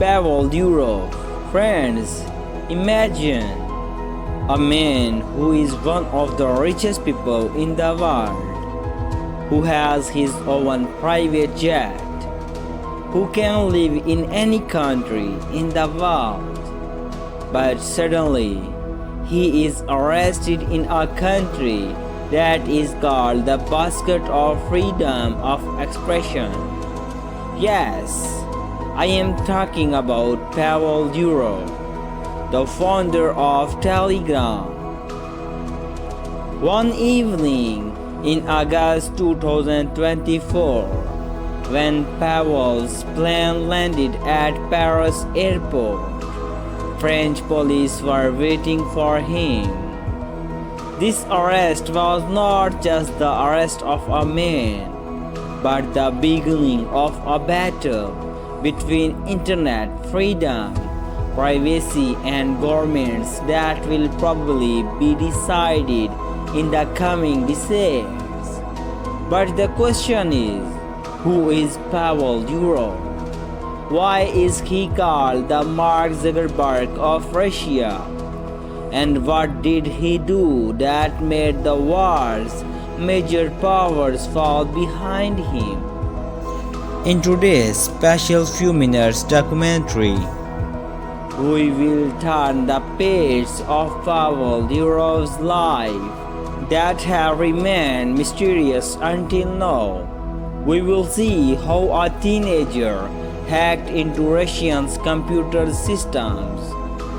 Pavel Durov. Friends, imagine a man who is one of the richest people in the world, who has his own private jet, who can live in any country in the world. But suddenly, he is arrested in a country that is called the basket of freedom of expression. Yes, I am talking about Pavel Durov, the founder of Telegram. One evening in August 2024, when Pavel's plane landed at Paris airport, French police were waiting for him. This arrest was not just the arrest of a man, but the beginning of a battle between internet freedom, privacy, and governments that will probably be decided in the coming decades. But the question is, who is Pavel Durov? Why is he called the Mark Zuckerberg of Russia? And what did he do that made the world's major powers fall behind him? In today's special few minutes documentary, we will turn the pages of Pavel Durov's life that have remained mysterious until now. We will see how a teenager hacked into Russia's computer systems,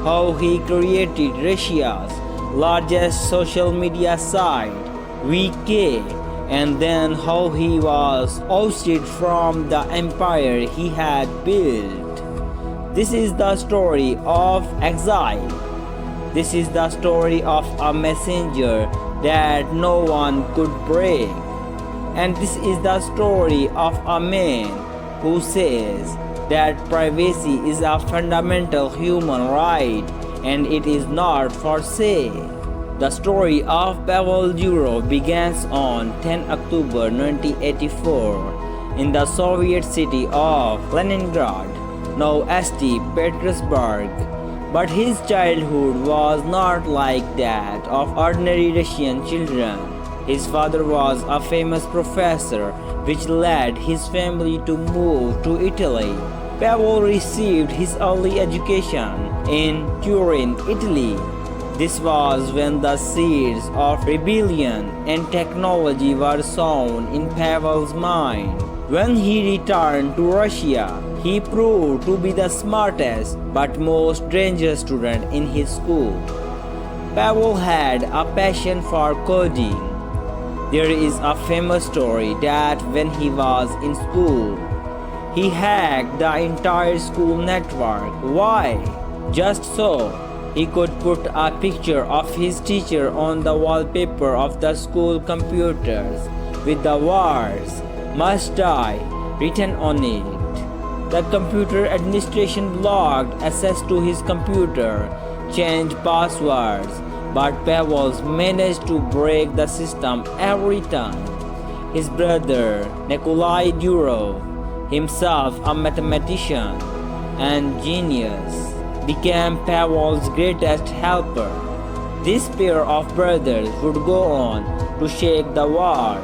how he created Russia's largest social media site, VK, and then how he was ousted from the empire he had built. This is the story of exile. This is the story of a messenger that no one could break. And this is the story of a man who says that privacy is a fundamental human right and it is not for sale. The story of Pavel Durov begins on 10 October 1984 in the Soviet city of Leningrad, now St. Petersburg. But his childhood was not like that of ordinary Russian children. His father was a famous professor, which led his family to move to Italy. Pavel received his early education in Turin, Italy. This was when the seeds of rebellion and technology were sown in Pavel's mind. When he returned to Russia, he proved to be the smartest but most dangerous student in his school. Pavel had a passion for coding. There is a famous story that when he was in school, he hacked the entire school network. Why? Just so he could put a picture of his teacher on the wallpaper of the school computers with the words "must die" written on it. The computer administration blocked access to his computer, changed passwords, but Pavel managed to break the system every time. His brother, Nikolai Durov, himself a mathematician and genius, became Pavel's greatest helper. This pair of brothers would go on to shake the world.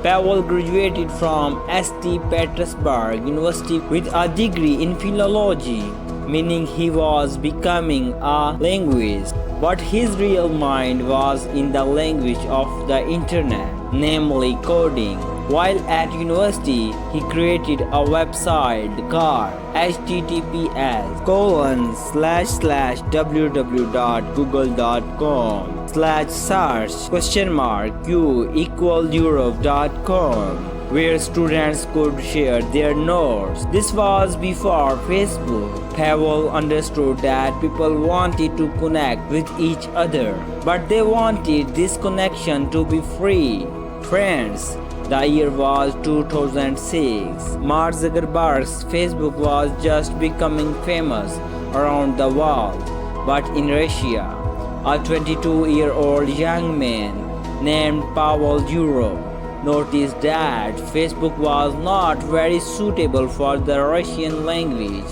Pavel graduated from St. Petersburg University with a degree in philology, meaning he was becoming a linguist. But his real mind was in the language of the internet, namely coding. While at university, he created a website called https://www.google.com/search?q=durov.com, where students could share their notes. This was before Facebook. Pavel understood that people wanted to connect with each other, but they wanted this connection to be free. Friends, the year was 2006. Mark Zuckerberg's Facebook was just becoming famous around the world. But in Russia, a 22-year-old young man named Pavel Durov noticed that Facebook was not very suitable for the Russian language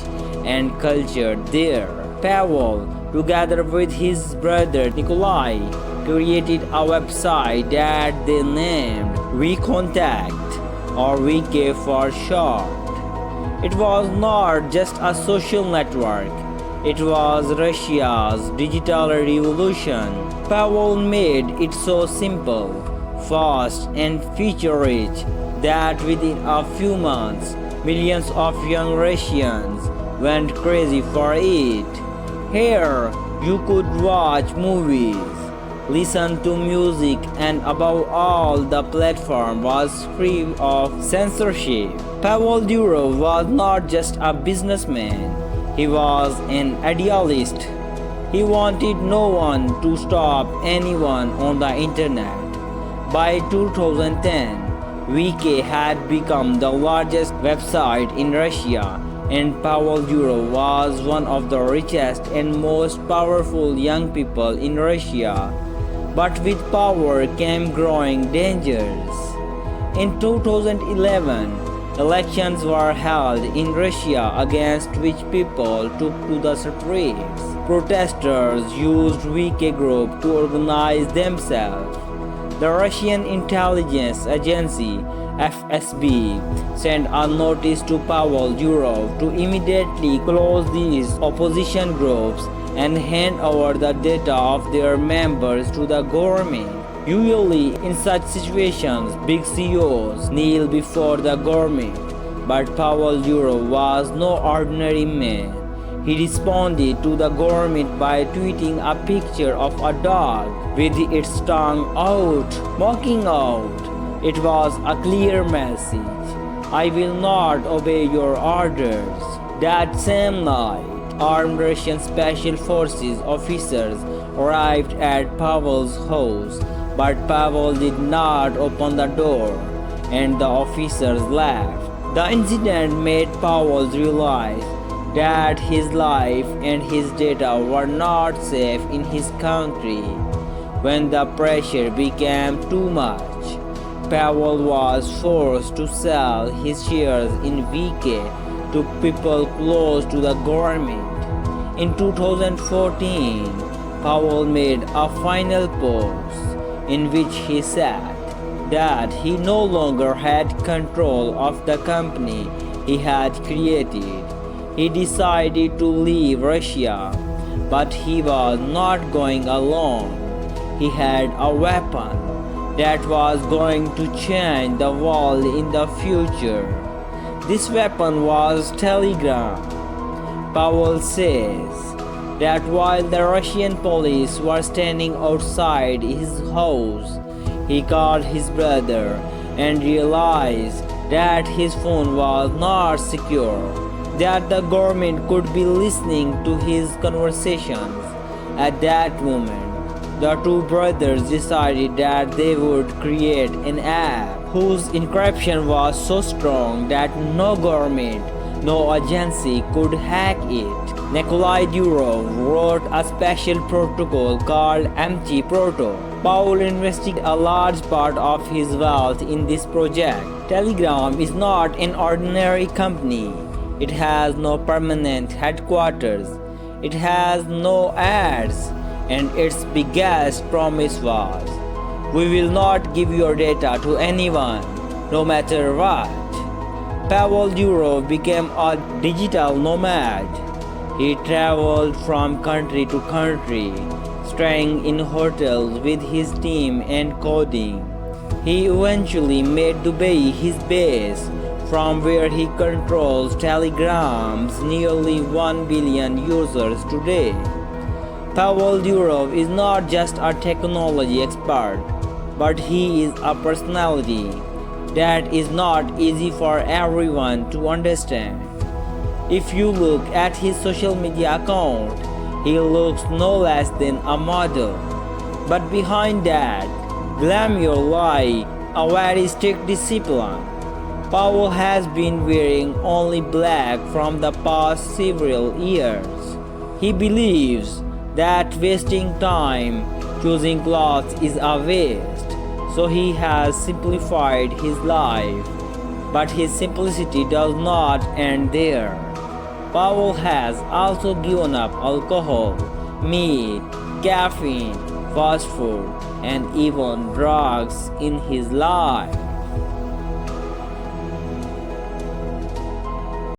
and culture there. Pavel, together with his brother Nikolai, created a website that they named WeContact, or VK for short. It was not just a social network, it was Russia's digital revolution. Pavel made it so simple, fast, and feature-rich that within a few months, millions of young Russians went crazy for it. Here, you could watch movies, listen to music, and above all, the platform was free of censorship. Pavel Durov was not just a businessman, he was an idealist. He wanted no one to stop anyone on the internet. By 2010, VK had become the largest website in Russia, and Pavel Durov was one of the richest and most powerful young people in Russia. But with power came growing dangers. In 2011, elections were held in Russia against which people took to the streets. Protesters used VK group to organize themselves. The Russian intelligence agency FSB sent a notice to Pavel Durov to immediately close these opposition groups and hand over the data of their members to the government. Usually, in such situations, big CEOs kneel before the government, but Pavel Durov was no ordinary man. He responded to the government by tweeting a picture of a dog with its tongue out, mocking out. It was a clear message: I will not obey your orders. That same night, armed Russian Special Forces officers arrived at Pavel's house, but Pavel did not open the door, and the officers left. The incident made Pavel realize that his life and his data were not safe in his country. When the pressure became too much, Pavel was forced to sell his shares in VK to people close to the government. In 2014, Pavel made a final post in which he said that he no longer had control of the company he had created. He decided to leave Russia, but he was not going alone. He had a weapon that was going to change the world in the future. This weapon was Telegram. Pavel says that while the Russian police were standing outside his house, he called his brother and realized that his phone was not secure, that the government could be listening to his conversations. At that moment, the two brothers decided that they would create an app whose encryption was so strong that no government, no agency could hack it. Nikolai Durov wrote a special protocol called MT Proto. Pavel invested a large part of his wealth in this project. Telegram is not an ordinary company. It has no permanent headquarters. It has no ads. And its biggest promise was, we will not give your data to anyone, no matter what. Pavel Durov became a digital nomad. He traveled from country to country, staying in hotels with his team and coding. He eventually made Dubai his base, from where he controls Telegram's nearly 1 billion users today. Pavel Durov is not just a technology expert, but he is a personality that is not easy for everyone to understand. If you look at his social media account, he looks no less than a model. But behind that glamour lies a very strict discipline. Pavel has been wearing only black from the past several years. He believes that wasting time choosing clothes is a waste, so he has simplified his life. But his simplicity does not end there. Pavel has also given up alcohol, meat, caffeine, fast food, and even drugs in his life.